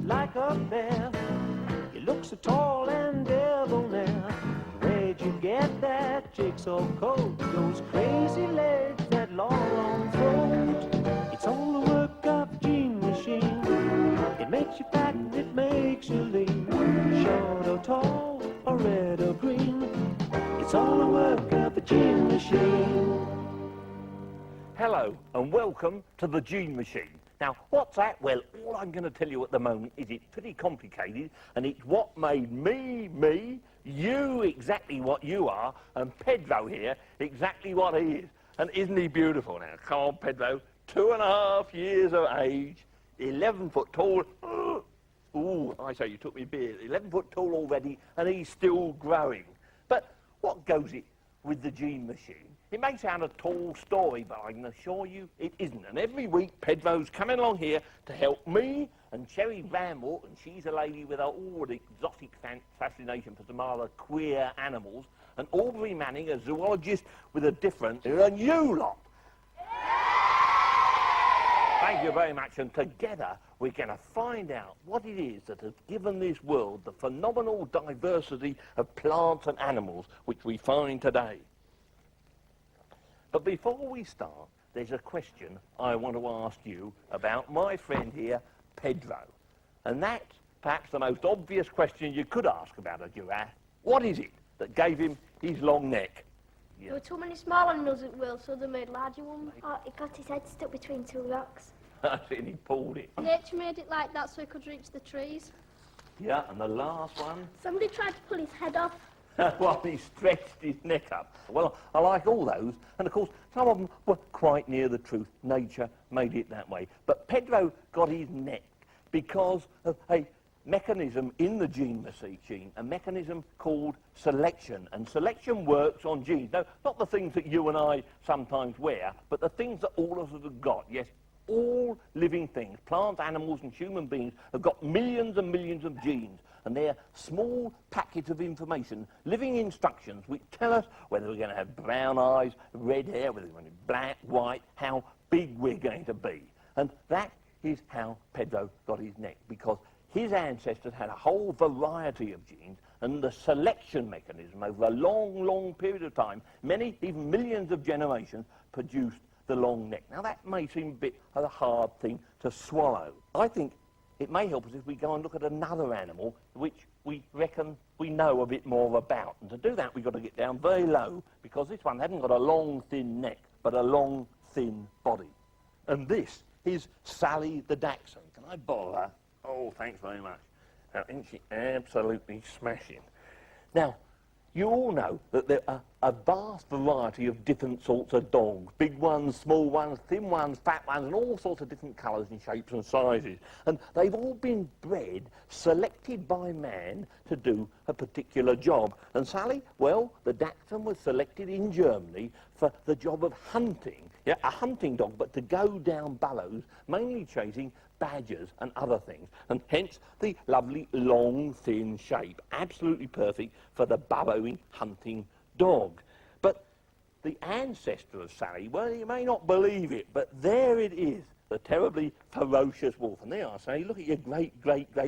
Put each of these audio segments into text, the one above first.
like a bear. You look so tall and debonair. Where'd you get that jigsaw coat? Those crazy legs, that long throat. It's all the work of a gene machine. It makes you fat and it makes you lean. Short or tall or red or green. It's all the work of a gene machine. Hello and welcome to the Gene Machine. Now, what's that? Well, all I'm going to tell you at the moment is it's pretty complicated, and it's what made me, you exactly what you are, and Pedro here exactly what he is. And isn't he beautiful now? Come on, Pedro. 2.5 years of age, 11 foot tall. Ooh, I say you took me a beard. 11 foot tall already, and he's still growing. But what goes it with the Gene Machine? It may sound a tall story, but I can assure you it isn't. And every week, Pedro's coming along here to help me and Cherrie Bramwell, and she's a lady with all the exotic fascination for some other queer animals, and Aubrey Manning, a zoologist with a different, and you lot. Thank you very much, and together we're going to find out what it is that has given this world the phenomenal diversity of plants and animals which we find today. But before we start, there's a question I want to ask you about my friend here, Pedro. And that's perhaps the most obvious question you could ask about a giraffe. What is it that gave him his long neck? There were too many small animals at will, so they made larger ones. Oh, it got his head stuck between two rocks. And he pulled it. Nature made it like that so he could reach the trees. Yeah, and the last one? Somebody tried to pull his head off. Well, he stretched his neck up. Well, I like all those, and of course, some of them were quite near the truth. Nature made it that way. But Pedro got his neck because of a mechanism in the gene machine, a mechanism called selection. And selection works on genes. No, not the things that you and I sometimes wear, but the things that all of us have got. Yes, all living things, plants, animals, and human beings have got millions and millions of genes. And they're small packets of information, living instructions, which tell us whether we're going to have brown eyes, red hair, whether we're going to be black, white, how big we're going to be. And that is how Pedro got his neck, because his ancestors had a whole variety of genes, and the selection mechanism over a long, long period of time, many, even millions of generations, produced the long neck. Now, that may seem a bit of a hard thing to swallow. I think it may help us if we go and look at another animal which we reckon we know a bit more about. And to do that, we've got to get down very low, because this one hasn't got a long, thin neck, but a long, thin body. And this is Sally the dachshund. Can I borrow her? Oh, thanks very much. Now, isn't she absolutely smashing? Now, you all know that there are a vast variety of different sorts of dogs. Big ones, small ones, thin ones, fat ones, and all sorts of different colours and shapes and sizes. And they've all been bred, selected by man to do a particular job. And Sally, well, the dachshund was selected in Germany for the job of hunting. Yeah, a hunting dog, but to go down burrows, mainly chasing badgers and other things, and hence the lovely long thin shape, absolutely perfect for the burrowing hunting dog. But the ancestor of Sally, well, you may not believe it, but there it is, the terribly ferocious wolf. And there I say, look at your great,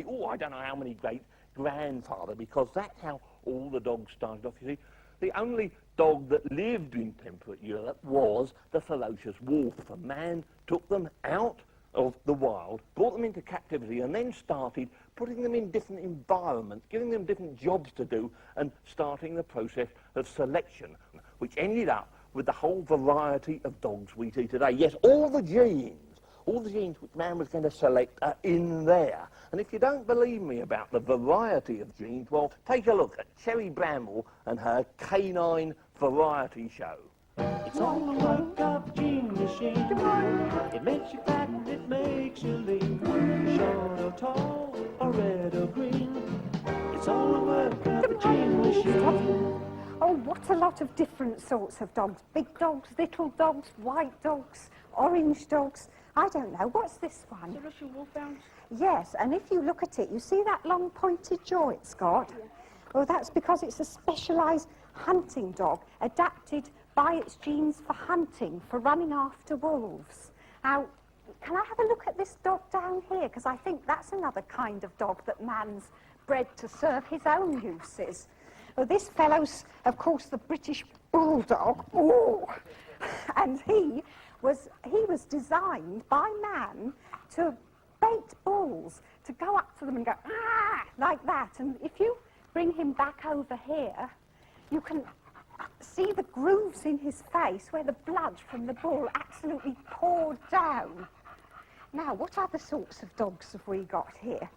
oh, I don't know how many great grandfather, because that's how all the dogs started off. You see, the only dog that lived in temperate Europe was the ferocious wolf. A man took them out of the wild, brought them into captivity, and then started putting them in different environments, giving them different jobs to do, and starting the process of selection, which ended up with the whole variety of dogs we see today. Yes, all the genes which man was going to select are in there. And if you don't believe me about the variety of genes, well, take a look at Cherrie Bramwell and her canine variety show. It's all the work of a gene machine. It makes you fat and it makes you lean. Short or tall or red or green. It's all the work of a gene machine. Oh, what a lot of different sorts of dogs. Big dogs, little dogs, white dogs, orange dogs. I don't know. What's this one? The Russian wolfhound. Yes, and if you look at it, you see that long pointed jaw it's got? Yeah. Well, that's because it's a specialised hunting dog, adapted by its genes for hunting, for running after wolves. Now, can I have a look at this dog down here? Because I think that's another kind of dog that man's bred to serve his own uses. Well, this fellow's, of course, the British Bulldog. Ooh. And he was designed by man to bait bulls, to go up to them and go, ah, like that. And if you bring him back over here, you can see the grooves in his face where the blood from the bull absolutely poured down. Now, what other sorts of dogs have we got here?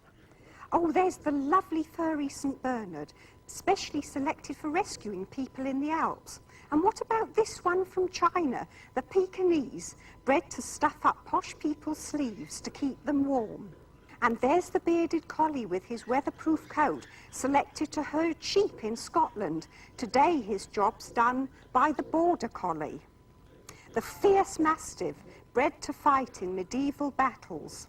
Oh, there's the lovely furry St. Bernard, specially selected for rescuing people in the Alps. And what about this one from China, the Pekingese, bred to stuff up posh people's sleeves to keep them warm? And there's the bearded collie with his weatherproof coat, selected to herd sheep in Scotland. Today his job's done by the border collie. The fierce mastiff, bred to fight in medieval battles.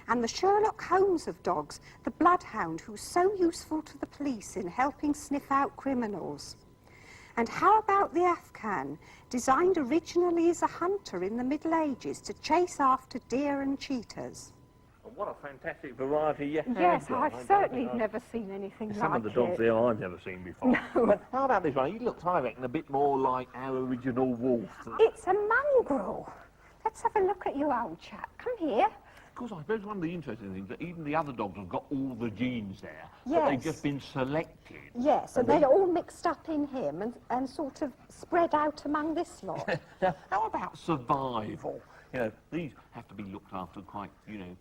And the Sherlock Holmes of dogs, the bloodhound who's so useful to the police in helping sniff out criminals. And how about the Afghan, designed originally as a hunter in the Middle Ages to chase after deer and cheetahs? What a fantastic variety you have. Yes, got. I've certainly never seen anything like it. Some of the dogs there I've never seen before. No. But how about this one? He looks, I reckon, a bit more like our original wolf. It's a mongrel. Let's have a look at you, old chap. Come here. Of course, I suppose one of the interesting things that even the other dogs have got all the genes there, but Yes. they've just been selected. Yes, and they're all mixed up in him and sort of spread out among this lot. Now, how about survival? You know, these have to be looked after quite,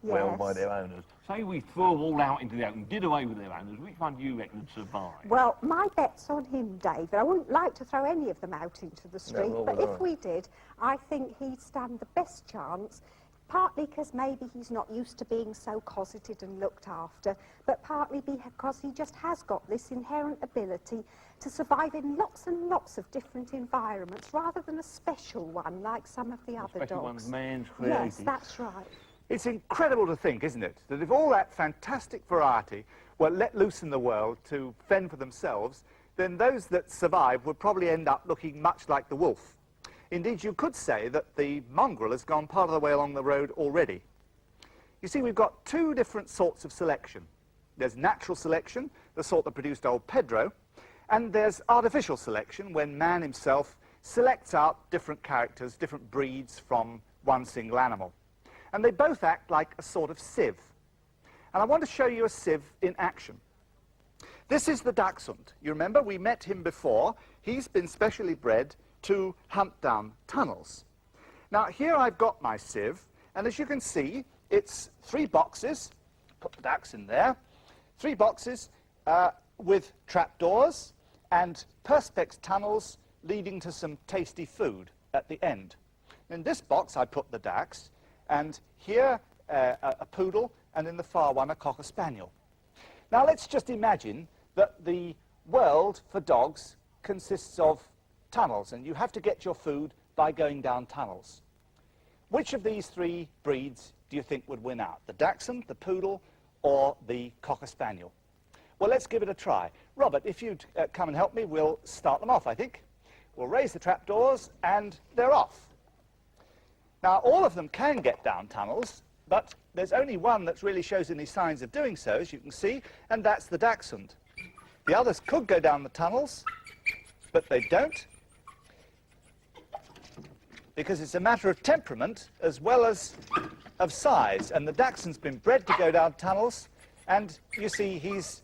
well by Yes. their owners. Say we threw them all out into the open, did away with their owners, which one do you reckon would survive? Well, my bet's on him, David. I wouldn't like to throw any of them out into the street, nor but would if I. we did, I think he'd stand the best chance, partly because maybe he's not used to being so cosseted and looked after, but partly because he just has got this inherent ability to survive in lots and lots of different environments, rather than a special one like some of the other Especially dogs. one's man's created. Yes, that's right. It's incredible to think, isn't it, that if all that fantastic variety were let loose in the world to fend for themselves, then those that survive would probably end up looking much like the wolf. Indeed, you could say that the mongrel has gone part of the way along the road already. You see, we've got two different sorts of selection. There's natural selection, the sort that produced old Pedro, and there's artificial selection, when man himself selects out different characters, different breeds from one single animal. And they both act like a sort of sieve. And I want to show you a sieve in action. This is the dachshund. You remember, we met him before. He's been specially bred to hunt down tunnels. Now, here I've got my sieve, and as you can see, it's 3 boxes. Put the dachshund there. 3 boxes with trapdoors and perspex tunnels leading to some tasty food at the end. In this box, I put the dachs, and here a poodle, and in the far one, a cocker spaniel. Now, let's just imagine that the world for dogs consists of tunnels, and you have to get your food by going down tunnels. Which of these 3 breeds do you think would win out? The dachshund, the poodle, or the cocker spaniel? Well, let's give it a try. Robert, if you'd come and help me, we'll start them off, I think. We'll raise the trapdoors, and they're off. Now, all of them can get down tunnels, but there's only one that really shows any signs of doing so, as you can see, and that's the dachshund. The others could go down the tunnels, but they don't, because it's a matter of temperament as well as of size. And the dachshund's been bred to go down tunnels, and you see he's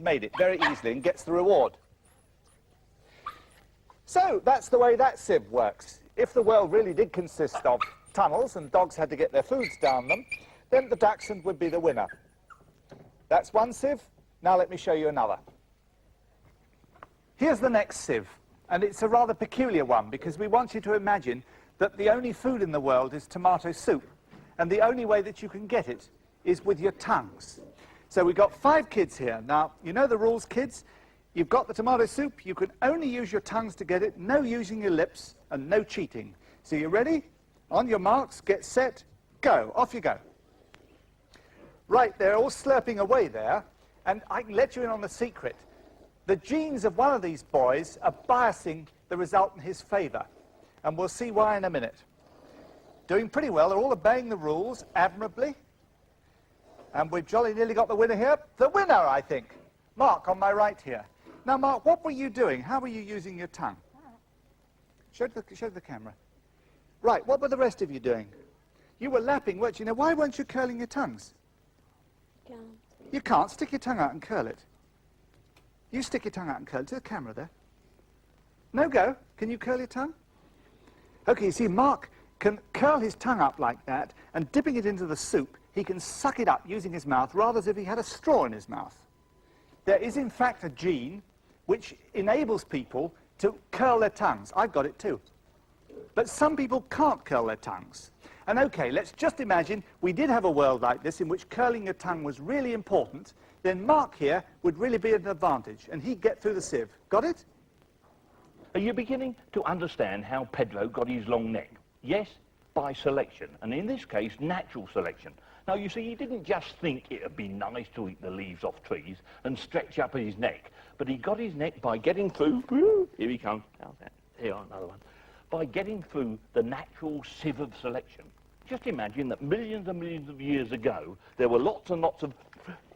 made it very easily and gets the reward. So that's the way that sieve works. If the world really did consist of tunnels and dogs had to get their foods down them, then the dachshund would be the winner. That's one sieve. Now let me show you another. Here's the next sieve, and it's a rather peculiar one, because we want you to imagine that the only food in the world is tomato soup, and the only way that you can get it is with your tongues. So we've got 5 kids here. Now, you know the rules, kids. You've got the tomato soup. You can only use your tongues to get it, no using your lips, and no cheating. So you ready? On your marks, get set, go. Off you go. Right, they're all slurping away there, and I can let you in on the secret. The genes of one of these boys are biasing the result in his favour, and we'll see why in a minute. Doing pretty well. They're all obeying the rules admirably. And we've jolly nearly got the winner here. The winner, I think. Mark, on my right here. Now, Mark, what were you doing? How were you using your tongue? Show the camera. Right, what were the rest of you doing? You were lapping, weren't you? Now, why weren't you curling your tongues? Can't. You can't. Stick your tongue out and curl it. You stick your tongue out and curl it. To the camera there. No go. Can you curl your tongue? OK, you see, Mark can curl his tongue up like that, and dipping it into the soup, he can suck it up using his mouth, rather as if he had a straw in his mouth. There is, in fact, a gene which enables people to curl their tongues. I've got it too. But some people can't curl their tongues. And OK, let's just imagine we did have a world like this in which curling your tongue was really important. Then Mark here would really be at an advantage, and he'd get through the sieve. Got it? Are you beginning to understand how Pedro got his long neck? Yes, by selection, and in this case, natural selection. Now, you see, he didn't just think it would be nice to eat the leaves off trees and stretch up his neck, but he got his neck by getting through, here he comes, how's that? Here, another one, by getting through the natural sieve of selection. Just imagine that millions and millions of years ago, there were lots and lots of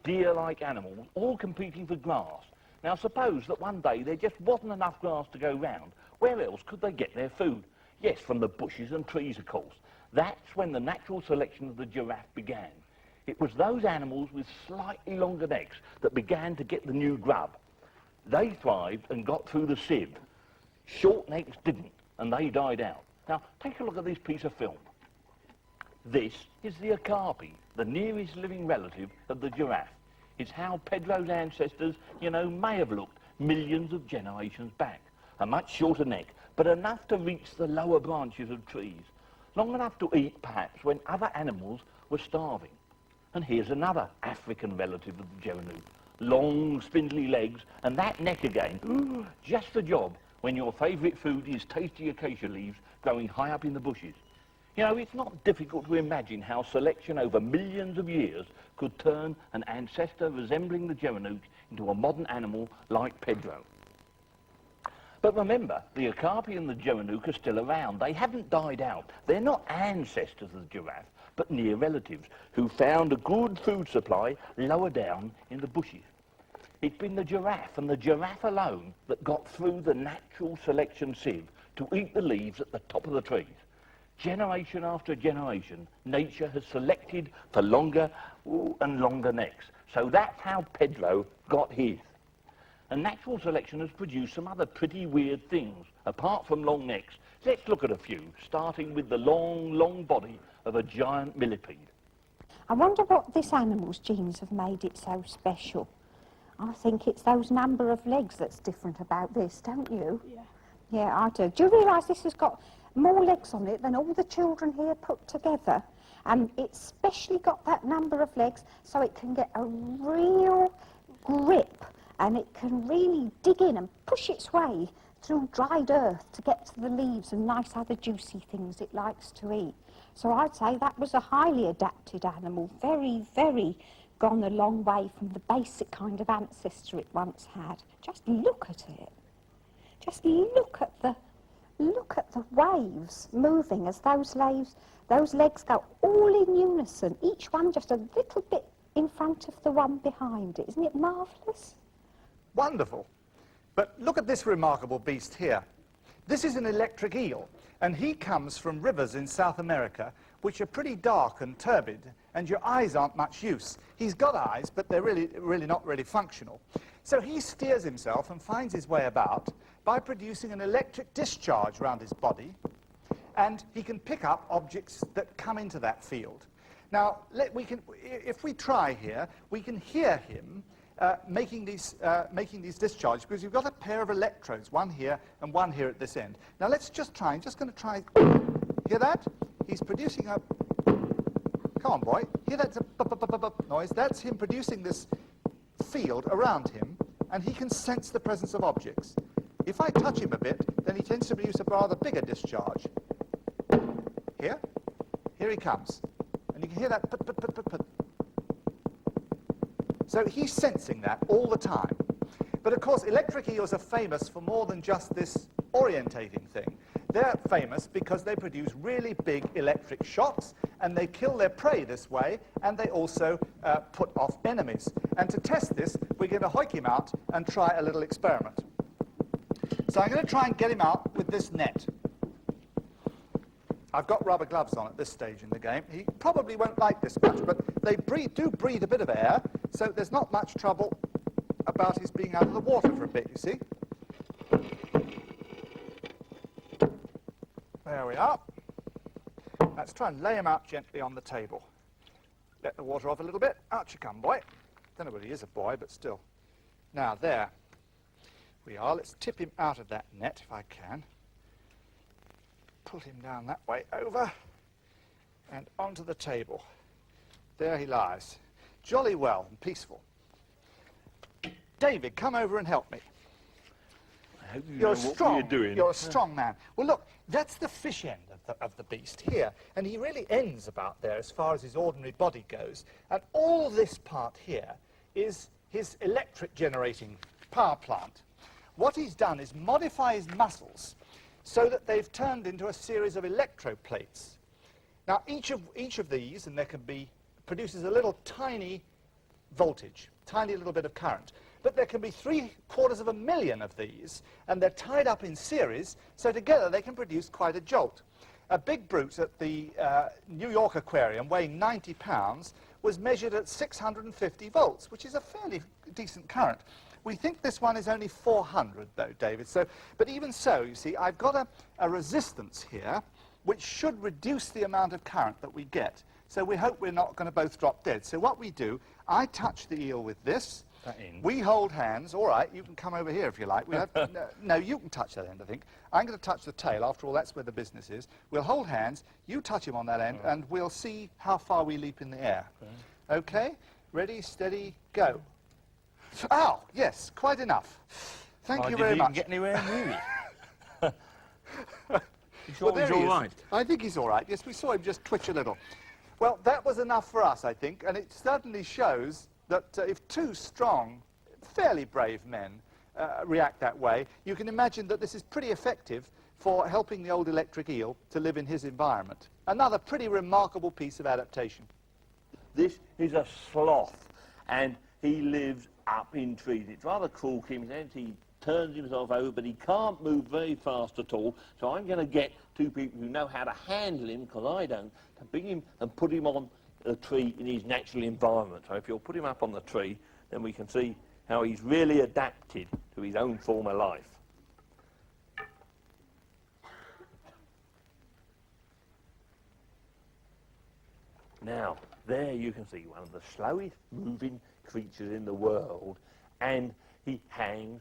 deer-like animals all competing for grass. Now, suppose that one day there just wasn't enough grass to go round. Where else could they get their food? Yes, from the bushes and trees, of course. That's when the natural selection of the giraffe began. It was those animals with slightly longer necks that began to get the new grub. They thrived and got through the sieve. Short necks didn't, and they died out. Now, take a look at this piece of film. This is the okapi, the nearest living relative of the giraffe. It's how Pedro's ancestors, you know, may have looked millions of generations back. A much shorter neck, but enough to reach the lower branches of trees. Long enough to eat, perhaps, when other animals were starving. And here's another African relative of the geranuk. Long, spindly legs, and that neck again. Ooh, just the job when your favourite food is tasty acacia leaves growing high up in the bushes. You know, it's not difficult to imagine how selection over millions of years could turn an ancestor resembling the geranuk into a modern animal like Pedro. But remember, the okapi and the geranuk are still around. They haven't died out. They're not ancestors of the giraffe, but near relatives who found a good food supply lower down in the bushes. It's been the giraffe and the giraffe alone that got through the natural selection sieve to eat the leaves at the top of the trees. Generation after generation, nature has selected for longer and longer necks. So that's how Pedro got his. And natural selection has produced some other pretty weird things, apart from long necks. Let's look at a few, starting with the long, long body of a giant millipede. I wonder what this animal's genes have made it so special. I think it's those number of legs that's different about this, don't you? Yeah. Yeah, I do. Do you realise this has got more legs on it than all the children here put together? And it's specially got that number of legs so it can get a real grip, and it can really dig in and push its way through dried earth to get to the leaves and nice other juicy things it likes to eat. So I'd say that was a highly adapted animal, very, very gone a long way from the basic kind of ancestor it once had. Just look at it. Just look at the waves moving as those legs go all in unison, each one just a little bit in front of the one behind it. Isn't it marvellous? Wonderful. But look at this remarkable beast here. This is an electric eel, and he comes from rivers in South America, which are pretty dark and turbid, and your eyes aren't much use. He's got eyes, but they're really not really functional. So he steers himself and finds his way about by producing an electric discharge around his body, and he can pick up objects that come into that field. Now, if we try here, we can hear him making these discharges, because you've got a pair of electrodes, one here and one here at this end. Now let's just try. I'm just going to try. Hear that? He's producing a. Come on, boy. Hear that noise? That's him producing this field around him, and he can sense the presence of objects. If I touch him a bit, then he tends to produce a rather bigger discharge. Here he comes, and you can hear that. So he's sensing that all the time. But of course, electric eels are famous for more than just this orientating thing. They're famous because they produce really big electric shocks, and they kill their prey this way, and they also put off enemies. And to test this, we're going to hoik him out and try a little experiment. So I'm going to try and get him out with this net. I've got rubber gloves on at this stage in the game. He probably won't like this much, but they do breathe a bit of air, so there's not much trouble about his being out of the water for a bit, you see. There we are. Let's try and lay him out gently on the table. Let the water off a little bit. Out you come, boy. Don't know whether he is a boy, but still. Now, there we are. Let's tip him out of that net, if I can. Pull him down that way over and onto the table. There he lies. Jolly well and peaceful. David, come over and help me. I hope you You're know what strong. you're doing. You're a strong man. Well, look, that's the fish end of the beast here, and he really ends about there as far as his ordinary body goes. And all this part here is his electric generating power plant. What he's done is modify his muscles so that they've turned into a series of electroplates. Now, each of these, and there can be, produces a little tiny voltage, tiny little bit of current. But there can be 750,000 of these, and they're tied up in series, so together they can produce quite a jolt. A big brute at the New York Aquarium, weighing 90 pounds, was measured at 650 volts, which is a fairly decent current. We think this one is only 400, though, David. So, but even so, you see, I've got a resistance here, which should reduce the amount of current that we get. So we hope we're not going to both drop dead. So what we do, I touch the eel with this. We hold hands. All right, you can come over here if you like. We have, no, you can touch that end, I think. I'm going to touch the tail. After all, that's where the business is. We'll hold hands. You touch him on that end, and we'll see how far we leap in the air. Okay? Ready, steady, go. Oh, yes, quite enough. Thank you very much. Did he even get anywhere near it? You sure Well, he's all right? I think he's all right. Yes, we saw him just twitch a little. Well, that was enough for us, I think, and it certainly shows that if two strong, fairly brave men react that way, you can imagine that this is pretty effective for helping the old electric eel to live in his environment. Another pretty remarkable piece of adaptation. This is a sloth, and he lives up in trees. It's rather cruel, Kim. He turns himself over, but he can't move very fast at all. So I'm going to get two people who know how to handle him, because I don't, to bring him and put him on a tree in his natural environment. So if you'll put him up on the tree, then we can see how he's really adapted to his own former life. Now, there you can see one of the slowest moving creatures in the world, and he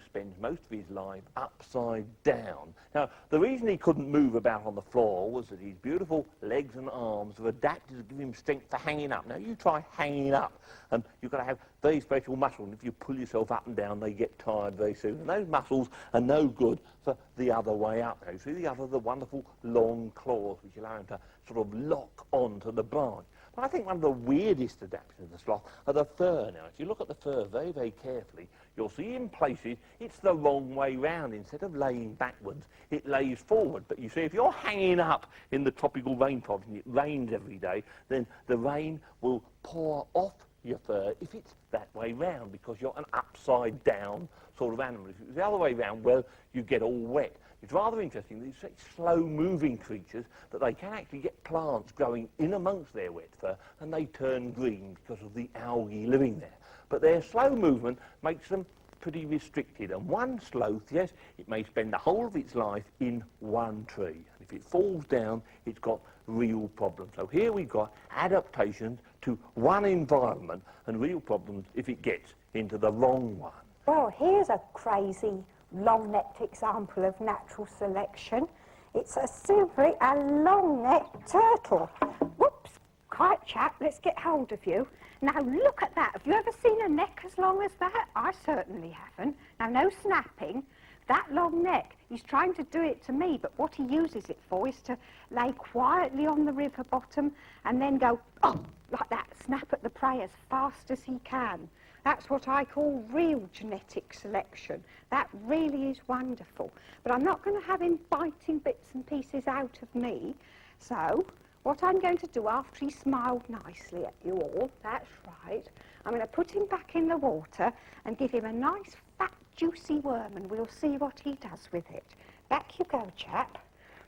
spends most of his life upside down. Now, the reason he couldn't move about on the floor was that his beautiful legs and arms were adapted to give him strength for hanging up. Now, you try hanging up, and you've got to have very special muscles, and if you pull yourself up and down, they get tired very soon. And those muscles are no good for the other way up. Now, you see the wonderful long claws, which allow him to sort of lock onto the branch. But I think one of the weirdest adaptations of the sloth are the fur. Now, if you look at the fur very, very carefully, you'll see in places it's the wrong way round. Instead of laying backwards, it lays forward. But you see, if you're hanging up in the tropical rainforest and it rains every day, then the rain will pour off your fur if it's that way round, because you're an upside-down sort of animal. If it's the other way round, well, you get all wet. It's rather interesting, these such slow-moving creatures, that they can actually get plants growing in amongst their wet fur, and they turn green because of the algae living there. But their slow movement makes them pretty restricted. And one sloth, yes, it may spend the whole of its life in one tree. And if it falls down, it's got real problems. So here we've got adaptations to one environment and real problems if it gets into the wrong one. Well, here's a crazy long-necked example of natural selection. It's simply a long-necked turtle. Whoops, quiet chap, let's get hold of you. Now look at that. Have you ever seen a neck as long as that? I certainly haven't. Now no snapping. That long neck, he's trying to do it to me, but what he uses it for is to lay quietly on the river bottom and then go, oh, like that, snap at the prey as fast as he can. That's what I call real genetic selection. That really is wonderful. But I'm not going to have him biting bits and pieces out of me. So what I'm going to do after he smiled nicely at you all, that's right, I'm going to put him back in the water and give him a nice fat juicy worm, and we'll see what he does with it. Back you go, chap.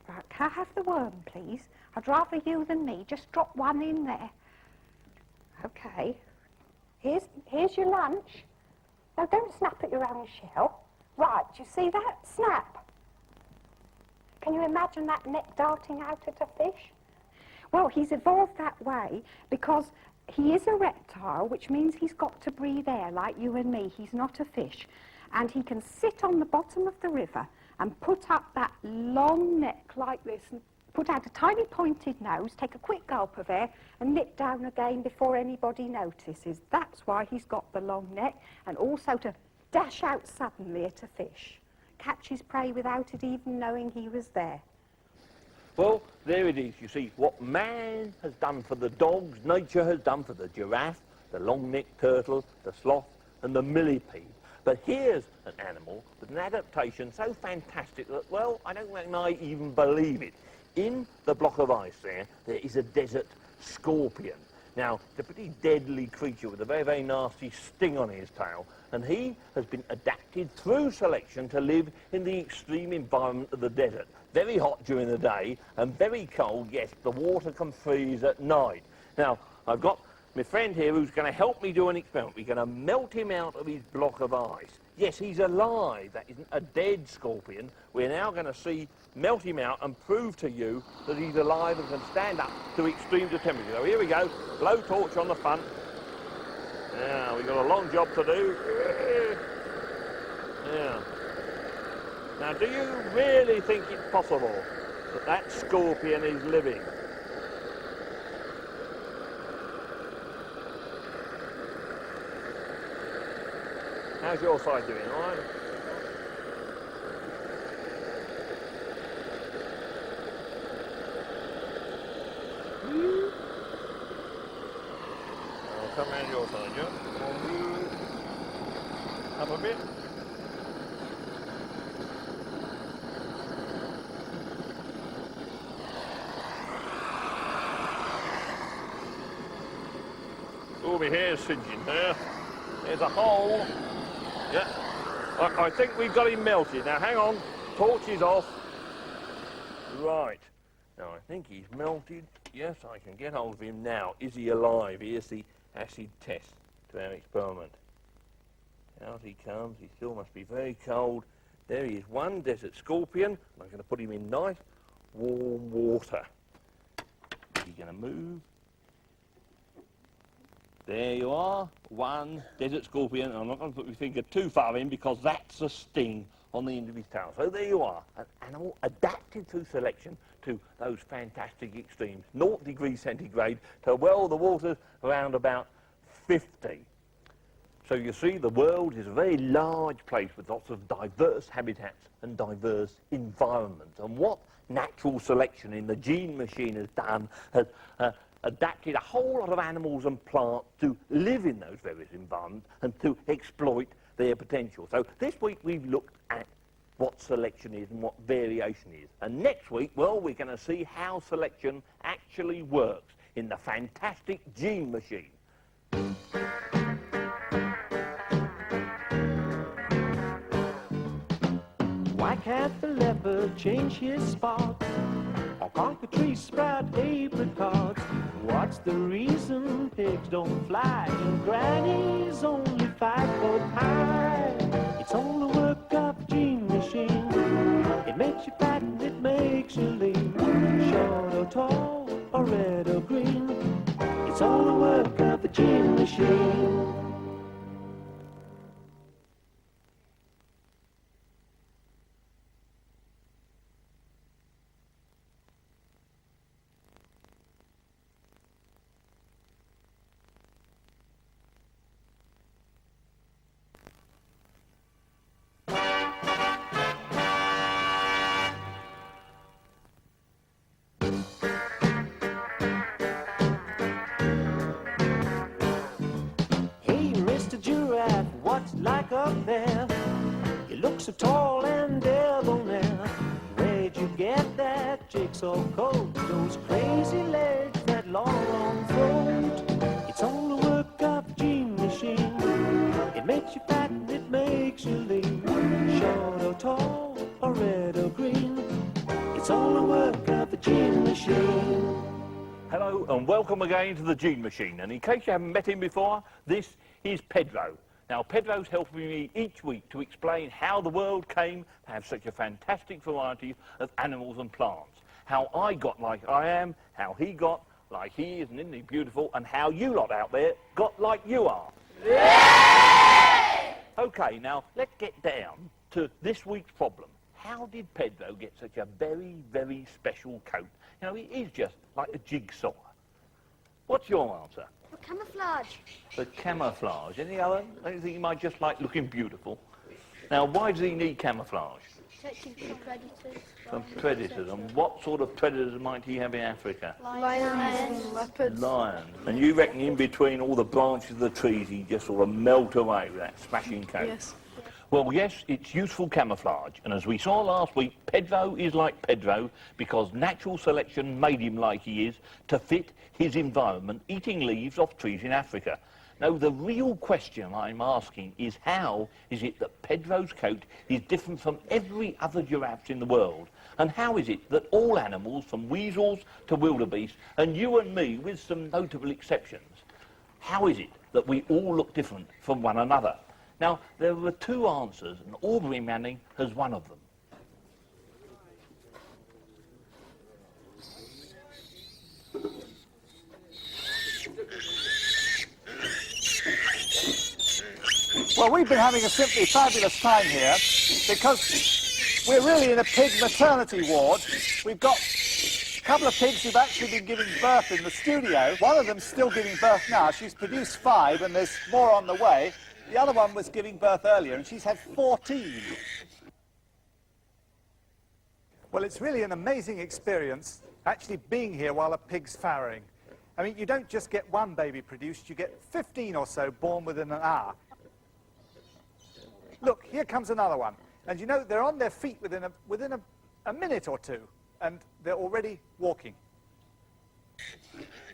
Right, can I have the worm, please? I'd rather you than me. Just drop one in there. OK. Here's your lunch. No, don't snap at your own shell. Right, do you see that? Snap. Can you imagine that neck darting out at a fish? Well, he's evolved that way because he is a reptile, which means he's got to breathe air like you and me. He's not a fish. And he can sit on the bottom of the river and put up that long neck like this and put out a tiny pointed nose, take a quick gulp of air and nip down again before anybody notices. That's why he's got the long neck, and also to dash out suddenly at a fish. Catch his prey without it even knowing he was there. Well, there it is. You see, what man has done for the dogs, nature has done for the giraffe, the long-necked turtle, the sloth and the millipede. But here's an animal with an adaptation so fantastic that, well, I don't reckon I even believe it. In the block of ice there is a desert scorpion. Now, it's a pretty deadly creature with a very, very nasty sting on his tail, and he has been adapted through selection to live in the extreme environment of the desert. Very hot during the day and very cold, yes, the water can freeze at night. Now, I've got my friend here who's going to help me do an experiment. We're going to melt him out of his block of ice. Yes, he's alive. That isn't a dead scorpion. We're now going to melt him out and prove to you that he's alive and can stand up to extreme temperature. So here we go. Blowtorch on the front. Now, we've got a long job to do. Yeah. Now, do you really think it's possible that that scorpion is living? How's your side doing, all right? I'll come round your side, yeah? Up a bit. Oh, my hair's singeing there. There's a hole. Yeah, I think we've got him melted. Now, hang on, torch is off. Right, now I think he's melted. Yes, I can get hold of him now. Is he alive? Here's the acid test to our experiment. Out he comes. He still must be very cold. There he is, one desert scorpion. I'm going to put him in nice warm water. He's going to move. There you are, one desert scorpion. I'm not going to put my finger too far in because that's a sting on the end of his tail. So there you are, an animal adapted through selection to those fantastic extremes. 0 degrees centigrade to, well, the water's around about 50. So you see, the world is a very large place with lots of diverse habitats and diverse environments. And what natural selection in the gene machine has done has adapted a whole lot of animals and plants to live in those various environments and to exploit their potential. So this week we've looked at what selection is and what variation is. And next week, well, we're going to see how selection actually works in the fantastic gene machine. Why can't the leopard change his spots? Or can't the tree sprout apricots? What's the reason pigs don't fly and granny's only 5 foot high? It's all the work of the gene machine. It makes you fat and it makes you lean. Short or tall or red or green. It's all the work of the gene machine. what's it like up there? You look so tall and debonair. Where'd you get that jigsaw coat? Those crazy legs, that long throat. It's all the work of a gene machine. It makes you fat and it makes you lean. Short or tall, or red or green. It's all the work of a gene machine. Hello and welcome again to the Gene Machine. And in case you haven't met him before, this is Pedro. Now, Pedro's helping me each week to explain how the world came to have such a fantastic variety of animals and plants. How I got like I am, how he got like he is, and isn't he beautiful, and how you lot out there got like you are. Yay! Okay, now let's get down to this week's problem. How did Pedro get such a very, very special coat? You know, he is just like a jigsaw. What's your answer? For camouflage. The camouflage. Any other? Anything you might just like looking beautiful? Now, why does he need camouflage? Protecting from predators. From predators. And what sort of predators might he have in Africa? Lions. Leopards. Lions. And you reckon in between all the branches of the trees he just sort of melt away with that smashing coat? Yes. Well, yes, it's useful camouflage, and as we saw last week, Pedro is like Pedro because natural selection made him like he is to fit his environment, eating leaves off trees in Africa. Now, the real question I'm asking is how is it that Pedro's coat is different from every other giraffe in the world? And how is it that all animals, from weasels to wildebeest, and you and me, with some notable exceptions, how is it that we all look different from one another? Now, there were two answers, and Aubrey Manning has one of them. Well, we've been having a simply fabulous time here because we're really in a pig maternity ward. We've got a couple of pigs who've actually been giving birth in the studio. One of them's still giving birth now. She's produced 5 and there's more on the way. The other one was giving birth earlier, and she's had 14. Well, it's really an amazing experience actually being here while a pig's farrowing. I mean, you don't just get one baby produced, you get 15 or so born within an hour. Look, here comes another one. And you know, they're on their feet within a minute or two, and they're already walking.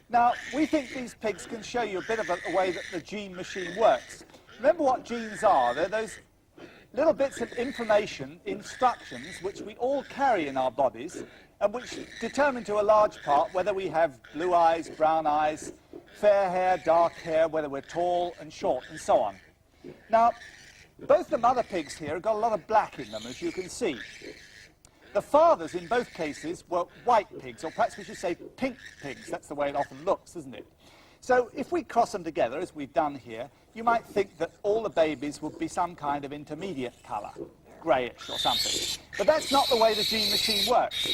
Now, we think these pigs can show you a bit of a way that the gene machine works. Remember what genes are. They're those little bits of information, instructions, which we all carry in our bodies, and which determine to a large part whether we have blue eyes, brown eyes, fair hair, dark hair, whether we're tall and short, and so on. Now, both the mother pigs here have got a lot of black in them, as you can see. The fathers, in both cases, were white pigs, or perhaps we should say pink pigs. That's the way it often looks, isn't it? So if we cross them together, as we've done here, you might think that all the babies would be some kind of intermediate colour, greyish or something. But that's not the way the gene machine works.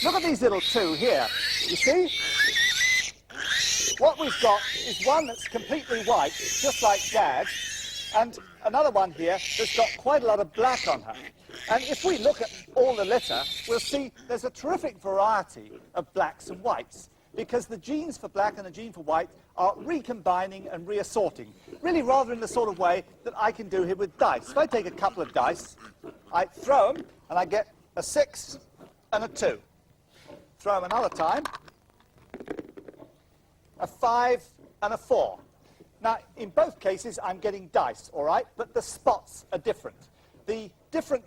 Look at these little two here. You see? What we've got is one that's completely white, just like Dad's, and another one here that's got quite a lot of black on her. And if we look at all the litter, we'll see there's a terrific variety of blacks and whites, because the genes for black and the gene for white are recombining and reassorting, really rather in the sort of way that I can do here with dice. If I take a couple of dice, I throw them, and I get a 6 and a 2. Throw them another time, a 5 and a 4. Now, in both cases, I'm getting dice, all right, but the spots are different. The different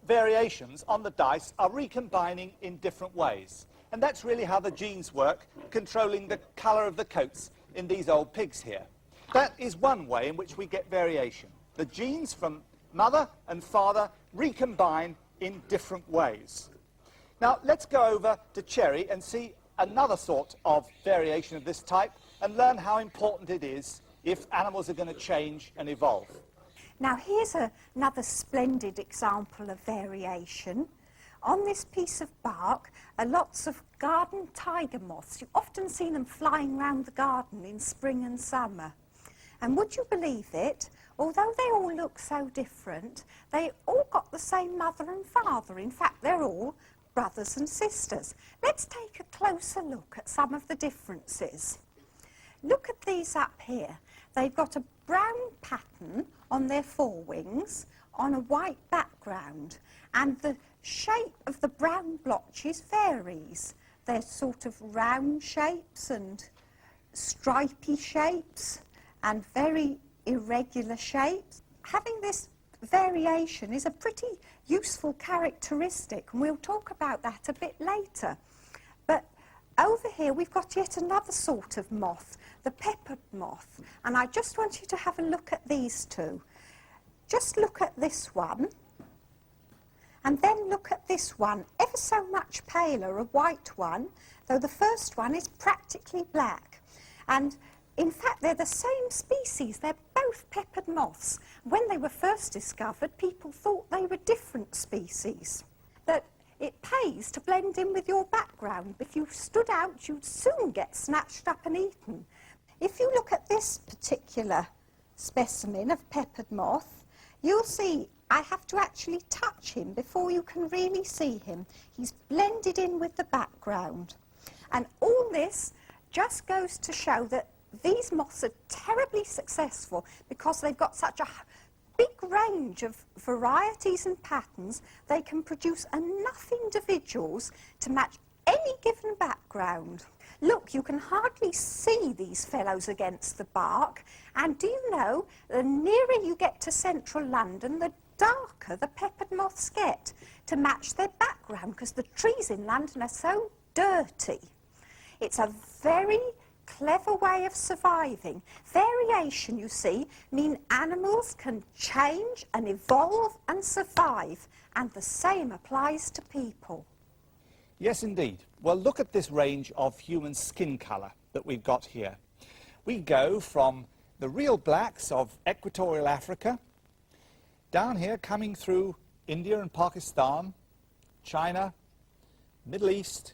variations on the dice are recombining in different ways. And that's really how the genes work, controlling the colour of the coats in these old pigs here. That is one way in which we get variation. The genes from mother and father recombine in different ways. Now, let's go over to Cherrie and see another sort of variation of this type and learn how important it is if animals are going to change and evolve. Now, here's another splendid example of variation. On this piece of bark are lots of garden tiger moths. You often see them flying around the garden in spring and summer. And would you believe it, although they all look so different, they all got the same mother and father. In fact, they're all brothers and sisters. Let's take a closer look at some of the differences. Look at these up here. They've got a brown pattern on their forewings on a white background, and the shape of the brown blotches varies. They're sort of round shapes and stripy shapes and very irregular shapes. Having this variation is a pretty useful characteristic, and we'll talk about that a bit later. But over here we've got yet another sort of moth, the peppered moth, and I just want you to have a look at these two. Just look at this one, and then look at this one, ever so much paler, a white one, though the first one is practically black. And in fact, they're the same species. They're both peppered moths. When they were first discovered, people thought they were different species. That it pays to blend in with your background. If you stood out, you'd soon get snatched up and eaten. If you look at this particular specimen of peppered moth, you'll see I have to actually touch him before you can really see him. He's blended in with the background. And all this just goes to show that these moths are terribly successful because they've got such a big range of varieties and patterns. They can produce enough individuals to match any given background. Look, you can hardly see these fellows against the bark, and do you know, the nearer you get to central London, the darker the peppered moths get to match their background, because the trees in London are so dirty. It's a very clever way of surviving. Variation, you see, mean animals can change and evolve and survive, and the same applies to people. Yes, indeed. Well, look at this range of human skin colour that we've got here. We go from the real blacks of equatorial Africa, down here coming through India and Pakistan, China, Middle East,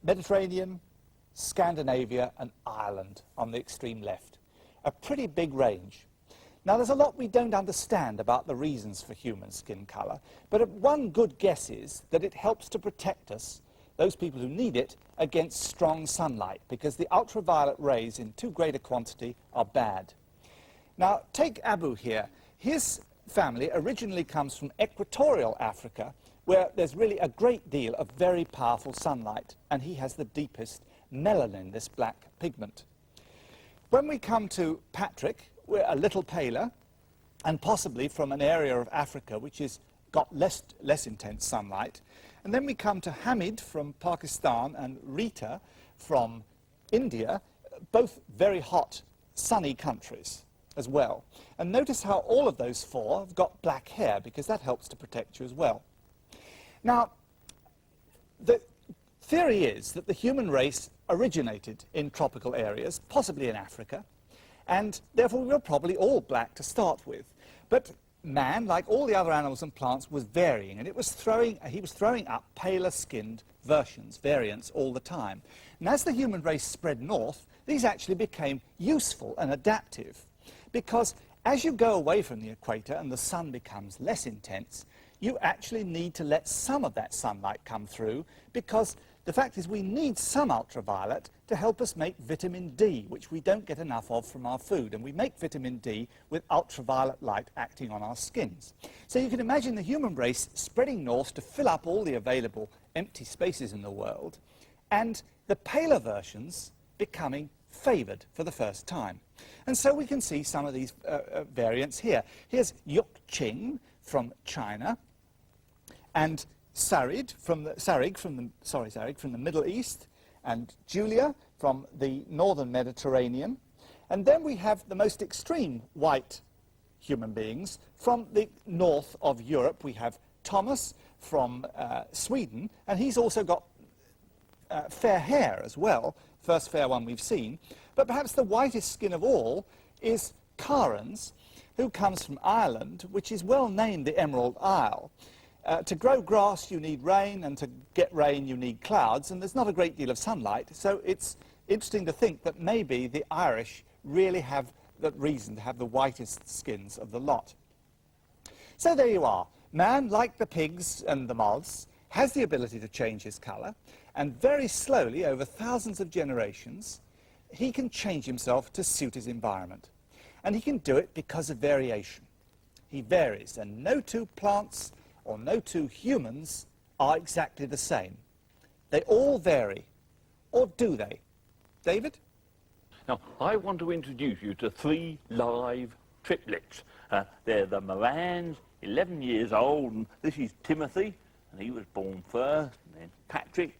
Mediterranean, Scandinavia and Ireland on the extreme left. A pretty big range. Now, there's a lot we don't understand about the reasons for human skin colour, but one good guess is that it helps to protect us, those people who need it, against strong sunlight, because the ultraviolet rays in too great a quantity are bad. Now, take Abu here. His family originally comes from equatorial Africa, where there's really a great deal of very powerful sunlight, and he has the deepest melanin, this black pigment. When we come to Patrick, we're a little paler, and possibly from an area of Africa which has got less intense sunlight. And then we come to Hamid from Pakistan and Rita from India, both very hot, sunny countries as well. And notice how all of those four have got black hair, because that helps to protect you as well. Now, the theory is that the human race originated in tropical areas, possibly in Africa, and therefore we were probably all black to start with. But man, like all the other animals and plants, was varying, and he was throwing up paler-skinned versions, variants, all the time. And as the human race spread north, these actually became useful and adaptive, because as you go away from the equator and the sun becomes less intense, you actually need to let some of that sunlight come through, because the fact is we need some ultraviolet to help us make vitamin D, which we don't get enough of from our food. And we make vitamin D with ultraviolet light acting on our skins. So you can imagine the human race spreading north to fill up all the available empty spaces in the world, and the paler versions becoming favoured for the first time. And so we can see some of these variants here. Here's Yuk Ching from China, and Sarig from the Middle East, and Julia from the northern Mediterranean. And then we have the most extreme white human beings from the north of Europe. We have Thomas from Sweden, and he's also got fair hair as well, first fair one we've seen. But perhaps the whitest skin of all is Karen's, who comes from Ireland, which is well named the Emerald Isle. To grow grass you need rain, and to get rain you need clouds, and there's not a great deal of sunlight, so it's interesting to think that maybe the Irish really have the reason to have the whitest skins of the lot. So there you are. Man, like the pigs and the moths, has the ability to change his colour, and very slowly, over thousands of generations, he can change himself to suit his environment. And he can do it because of variation. He varies, and no two plants or no two humans are exactly the same. They all vary. Or do they? David? Now, I want to introduce you to 3 live triplets. They're the Morans, 11 years old, and this is Timothy, and he was born first, and then Patrick,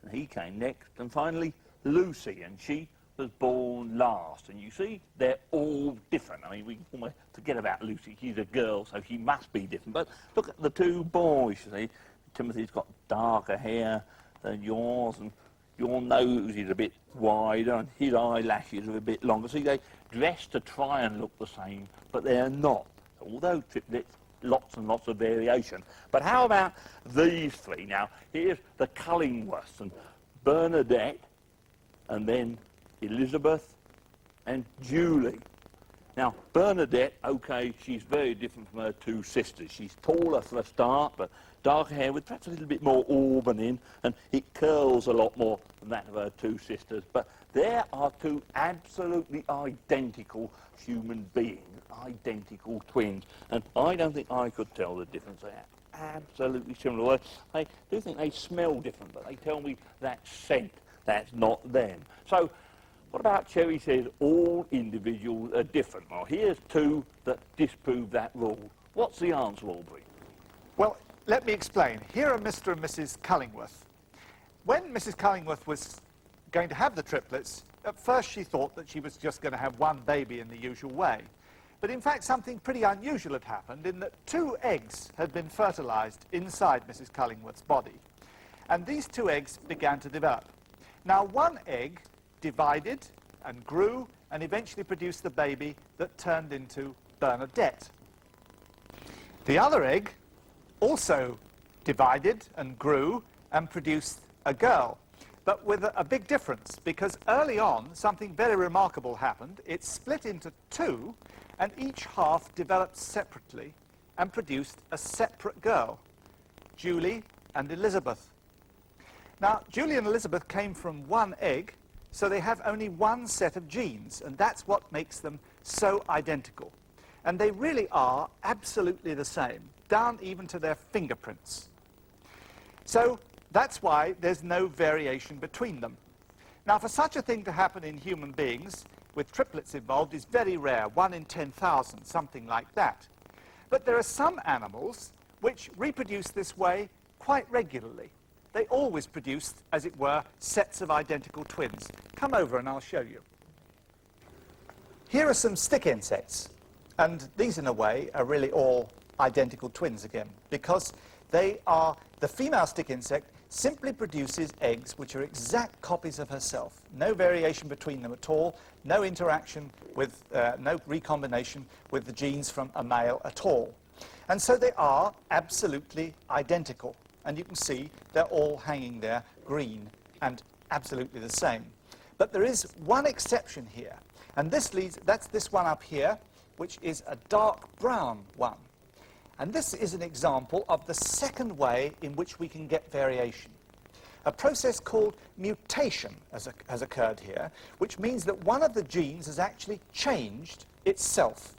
and he came next, and finally Lucy, and she was born last. And you see, they're all different. I mean, we can almost forget about Lucy. She's a girl, so she must be different. But look at the 2 boys, you see. Timothy's got darker hair than yours, and your nose is a bit wider, and his eyelashes are a bit longer. See, they dress to try and look the same, but they're not. Although triplets, lots and lots of variation. But how about these 3? Now, here's the Cullingworths, and Bernadette, and then Elizabeth and Julie. Now, Bernadette, OK, she's very different from her 2 sisters. She's taller for a start, but darker hair with perhaps a little bit more auburn in, and it curls a lot more than that of her 2 sisters. But there are 2 absolutely identical human beings, identical twins, and I don't think I could tell the difference. They're absolutely similar. Well, I do think they smell different, but they tell me that scent, that's not them. So, what about Cherrie says all individuals are different? Well, here's 2 that disprove that rule. What's the answer, Aubrey? Well, let me explain. Here are Mr. and Mrs. Cullingworth. When Mrs. Cullingworth was going to have the triplets, at first she thought that she was just going to have 1 baby in the usual way. But in fact, something pretty unusual had happened in that 2 eggs had been fertilized inside Mrs. Cullingworth's body. And these 2 eggs began to develop. Now, 1 egg divided and grew and eventually produced the baby that turned into Bernadette. The other egg also divided and grew and produced a girl, but with a big difference, because early on something very remarkable happened. It split into 2, and each half developed separately and produced a separate girl, Julie and Elizabeth. Now, Julie and Elizabeth came from 1 egg, so they have only 1 set of genes, and that's what makes them so identical. And they really are absolutely the same, down even to their fingerprints. So that's why there's no variation between them. Now, for such a thing to happen in human beings, with triplets involved, is very rare, 1 in 10,000, something like that. But there are some animals which reproduce this way quite regularly. They always produce, as it were, sets of identical twins. Come over and I'll show you. Here are some stick insects. And these, in a way, are really all identical twins again, because they are, the female stick insect simply produces eggs which are exact copies of herself. No variation between them at all, no interaction with, no recombination with the genes from a male at all. And so they are absolutely identical. And you can see they're all hanging there, green, and absolutely the same. But there is one exception here, and that's this one up here, which is a dark brown one. And this is an example of the second way in which we can get variation. A process called mutation has occurred here, which means that one of the genes has actually changed itself.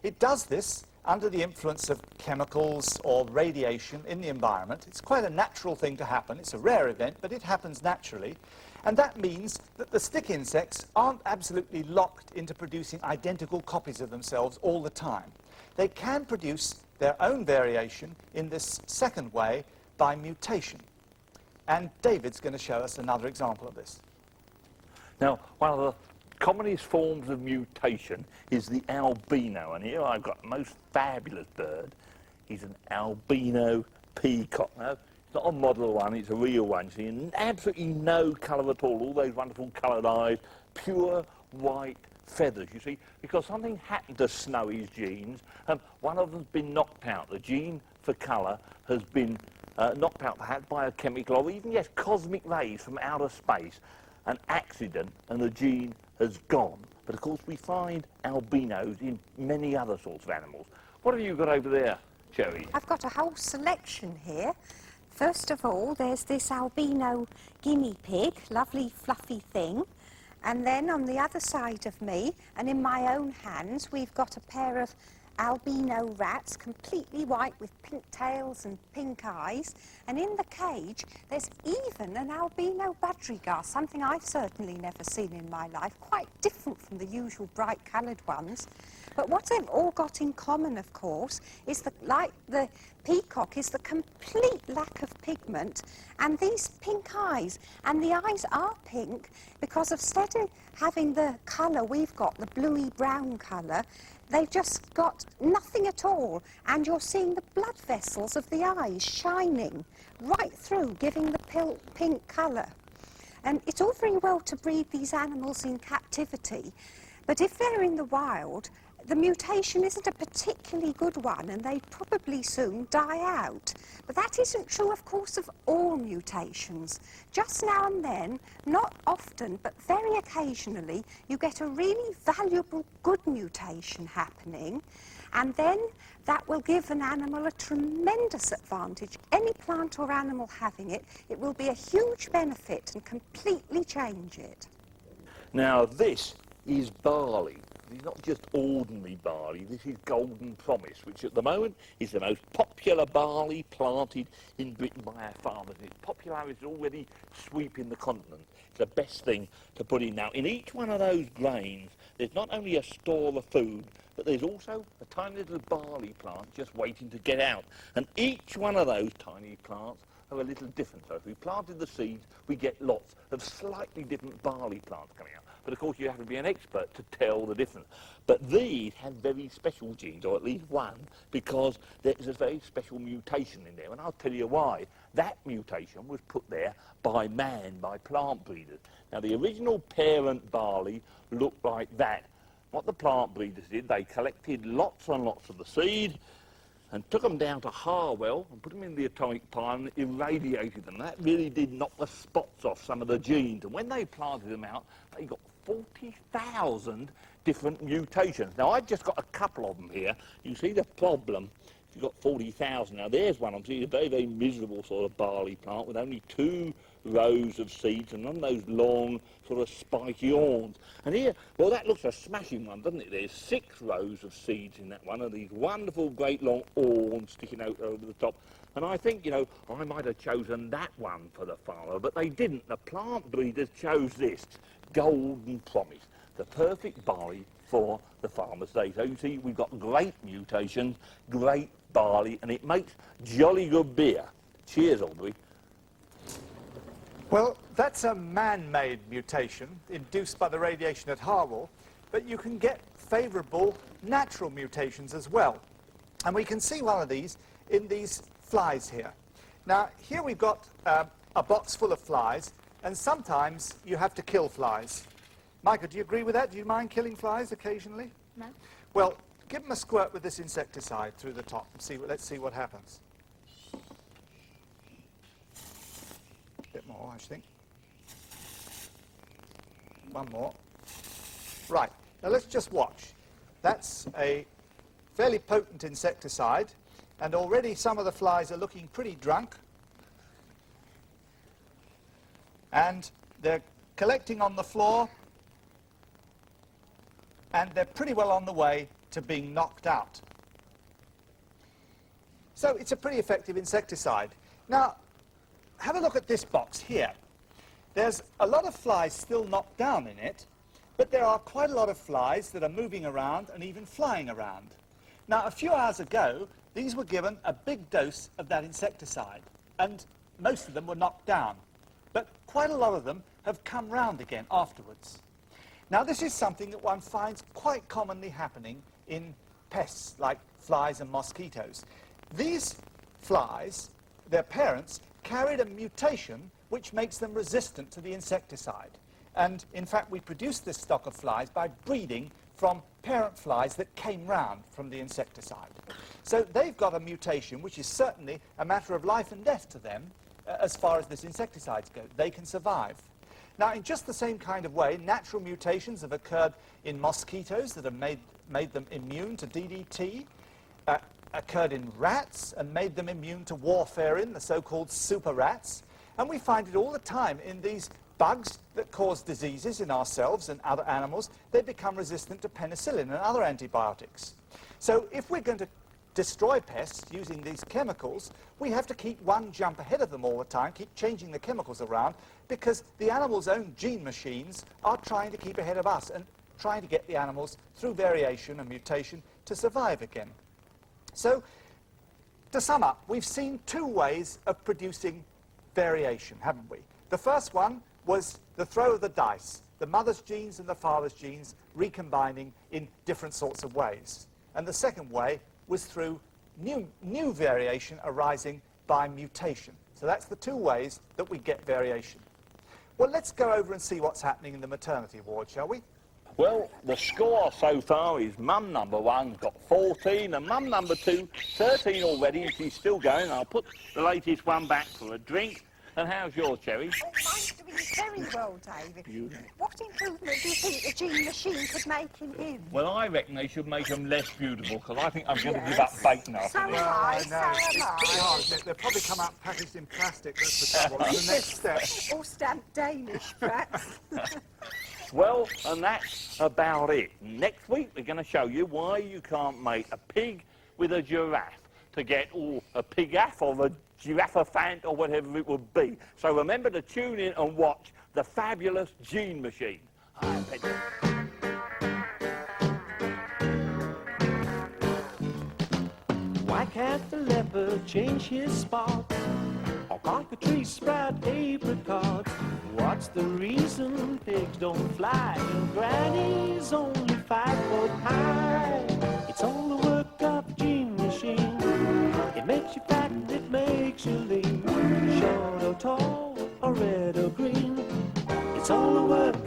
It does this under the influence of chemicals or radiation in the environment. It's quite a natural thing to happen. It's a rare event, but it happens naturally. And that means that the stick insects aren't absolutely locked into producing identical copies of themselves all the time. They can produce their own variation in this second way by mutation. And David's going to show us another example of this. Now, one of the commonest forms of mutation is the albino, and here I've got the most fabulous bird. He's an albino peacock. Now, it's not a model one, it's a real one. See, and absolutely no colour at all those wonderful coloured eyes, pure white feathers, you see, because something happened to Snowy's genes, and one of them's been knocked out. The gene for colour has been knocked out perhaps by a chemical or even, yes, cosmic rays from outer space. An accident, and the gene has gone. But of course we find albinos in many other sorts of animals. What have you got over there, Cherrie? I've got a whole selection here. First of all, there's this albino guinea pig, lovely fluffy thing. And then on the other side of me, and in my own hands, we've got a pair of albino rats, completely white with pink tails and pink eyes. And in the cage, there's even an albino budgerigar, something I've certainly never seen in my life, quite different from the usual bright-coloured ones. But what they've all got in common, of course, is that, like the peacock, is the complete lack of pigment and these pink eyes. And the eyes are pink because instead of having the colour we've got, the bluey brown colour, they've just got nothing at all. And you're seeing the blood vessels of the eyes shining right through, giving the pink colour. And it's all very well to breed these animals in captivity, but if they're in the wild, the mutation isn't a particularly good one and they probably soon die out. But that isn't true, of course, of all mutations. Just now and then, not often, but very occasionally, you get a really valuable good mutation happening, and then that will give an animal a tremendous advantage. Any plant or animal having it, it will be a huge benefit and completely change it. Now this is barley. It's not just ordinary barley, this is Golden Promise, which at the moment is the most popular barley planted in Britain by our farmers. Its popularity is already sweeping the continent. It's the best thing to put in. Now, in each one of those grains, there's not only a store of food, but there's also a tiny little barley plant just waiting to get out. And each one of those tiny plants are a little different. So if we planted the seeds, we get lots of slightly different barley plants coming out. But of course you have to be an expert to tell the difference. But these have very special genes, or at least one, because there's a very special mutation in there. And I'll tell you why. That mutation was put there by man, by plant breeders. Now the original parent barley looked like that. What the plant breeders did, they collected lots and lots of the seed and took them down to Harwell and put them in the atomic pile and irradiated them. That really did knock the spots off some of the genes. And when they planted them out, they got 40,000 different mutations. Now, I've just got a couple of them here. You see the problem. You've got 40,000. Now, there's one. I'm seeing a very, very miserable sort of barley plant with only 2 rows of seeds and none of those long, sort of spiky horns. And here, well, that looks a smashing one, doesn't it? There's 6 rows of seeds in that one, and these wonderful, great long horns sticking out over the top. And I think, you know, I might have chosen that one for the farmer, but they didn't. The plant breeders chose this, Golden Promise, the perfect barley for the farmer's day. So you see, we've got great mutations, great barley, and it makes jolly good beer. Cheers, Aubrey. Well, that's a man-made mutation induced by the radiation at Harwell, but you can get favourable natural mutations as well. And we can see one of these in these flies here. Now, here we've got a box full of flies, and sometimes you have to kill flies. Micah, do you agree with that? Do you mind killing flies occasionally? No. Well, give them a squirt with this insecticide through the top and let's see what happens. A bit more, I think. One more. Right, now let's just watch. That's a fairly potent insecticide, and already some of the flies are looking pretty drunk. And they're collecting on the floor, and they're pretty well on the way to being knocked out. So it's a pretty effective insecticide. Now, have a look at this box here. There's a lot of flies still knocked down in it, but there are quite a lot of flies that are moving around and even flying around. Now, a few hours ago, these were given a big dose of that insecticide, and most of them were knocked down. But quite a lot of them have come round again afterwards. Now, this is something that one finds quite commonly happening in pests like flies and mosquitoes. These flies, their parents, carried a mutation which makes them resistant to the insecticide. And, in fact, we produce this stock of flies by breeding from parent flies that came round from the insecticide. So they've got a mutation which is certainly a matter of life and death to them as far as this insecticides go. They can survive. Now, in just the same kind of way, natural mutations have occurred in mosquitoes that have made them immune to DDT, occurred in rats and made them immune to warfarin, the so-called super rats. And we find it all the time in these bugs that cause diseases in ourselves and other animals, they become resistant to penicillin and other antibiotics. So if we're going to destroy pests using these chemicals, we have to keep one jump ahead of them all the time, keep changing the chemicals around, because the animal's own gene machines are trying to keep ahead of us and trying to get the animals, through variation and mutation, to survive again. So, to sum up, we've seen two ways of producing variation, haven't we? The first one was the throw of the dice, the mother's genes and the father's genes recombining in different sorts of ways. And the second way was through new variation arising by mutation. So that's the two ways that we get variation. Well, let's go over and see what's happening in the maternity ward, shall we? Well, the score so far is mum number 1's got 14 and mum number 2, 13 already, and she's still going. I'll put the latest one back for a drink. And how's yours, Cherry? Oh, mine's doing very well, David. Beautiful. What improvement do you think the gene machine could make in him? Well, I reckon they should make them less beautiful, because I think I'm going to give up bacon after So this. am I, so know. am It's pretty I. hard, isn't it? They'll probably come out packaged in plastic, that's the trouble. That's the next step. All stamped Danish, perhaps. Well, and that's about it. Next week, we're going to show you why you can't make a pig with a giraffe to get a pig-aff or a giraffe-fant or whatever it would be. So remember to tune in and watch The Fabulous Gene Machine. Hi, Pedro. Why can't the leopard change his spots? Or can't the tree sprout apricots? What's the reason pigs don't fly? And Granny's only 5 foot high. It's all the work of a gene machine. It makes you fat and it makes you lean. Short or tall or red or green. It's all the work